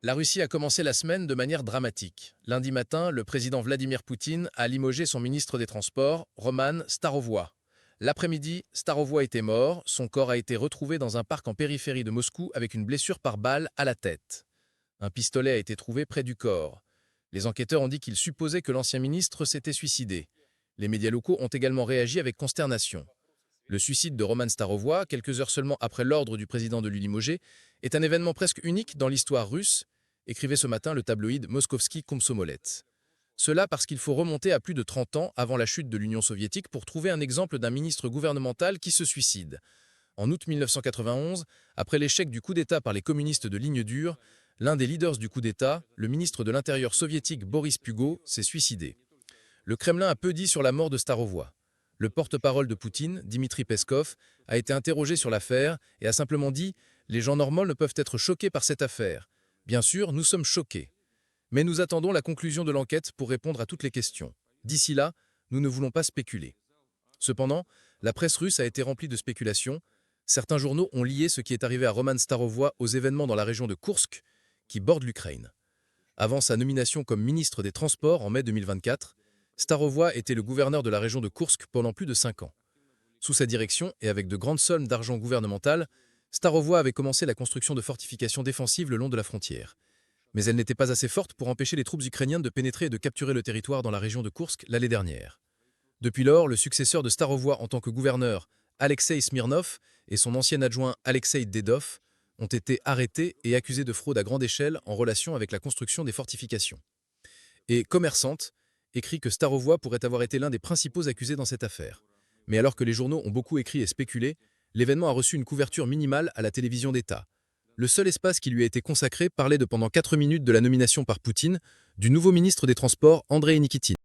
La Russie a commencé la semaine de manière dramatique. Lundi matin, le président Vladimir Poutine a limogé son ministre des Transports, Roman Starovoy. L'après-midi, Starovoy était mort, son corps a été retrouvé dans un parc en périphérie de Moscou avec une blessure par balle à la tête. Un pistolet a été trouvé près du corps. Les enquêteurs ont dit qu'ils supposaient que l'ancien ministre s'était suicidé. Les médias locaux ont également réagi avec consternation. Le suicide de Roman Starovoy, quelques heures seulement après l'ordre du président de le limoger, est un événement presque unique dans l'histoire russe, écrivait ce matin le tabloïd Moskovski Komsomolet. Cela parce qu'il faut remonter à plus de 30 ans avant la chute de l'Union soviétique pour trouver un exemple d'un ministre gouvernemental qui se suicide. En août 1991, après l'échec du coup d'État par les communistes de ligne dure, l'un des leaders du coup d'État, le ministre de l'Intérieur soviétique Boris Pugo, s'est suicidé. Le Kremlin a peu dit sur la mort de Starovoy. Le porte-parole de Poutine, Dmitri Peskov, a été interrogé sur l'affaire et a simplement dit « Les gens normaux ne peuvent être choqués par cette affaire. Bien sûr, nous sommes choqués. Mais nous attendons la conclusion de l'enquête pour répondre à toutes les questions. D'ici là, nous ne voulons pas spéculer. » Cependant, la presse russe a été remplie de spéculations. Certains journaux ont lié ce qui est arrivé à Roman Starovoy aux événements dans la région de Koursk, qui borde l'Ukraine. Avant sa nomination comme ministre des Transports en mai 2024, Starovoy était le gouverneur de la région de Koursk pendant plus de 5 ans. Sous sa direction et avec de grandes sommes d'argent gouvernemental, Starovoy avait commencé la construction de fortifications défensives le long de la frontière. Mais elles n'étaient pas assez fortes pour empêcher les troupes ukrainiennes de pénétrer et de capturer le territoire dans la région de Koursk l'année dernière. Depuis lors, le successeur de Starovoy en tant que gouverneur, Alexei Smirnov, et son ancien adjoint Alexei Dedov ont été arrêtés et accusés de fraude à grande échelle en relation avec la construction des fortifications. Et Commerçante écrit que Starovoy pourrait avoir été l'un des principaux accusés dans cette affaire. Mais alors que les journaux ont beaucoup écrit et spéculé, l'événement a reçu une couverture minimale à la télévision d'État. Le seul espace qui lui a été consacré parlait de pendant 4 minutes de la nomination par Poutine du nouveau ministre des Transports, Andrei Nikitin.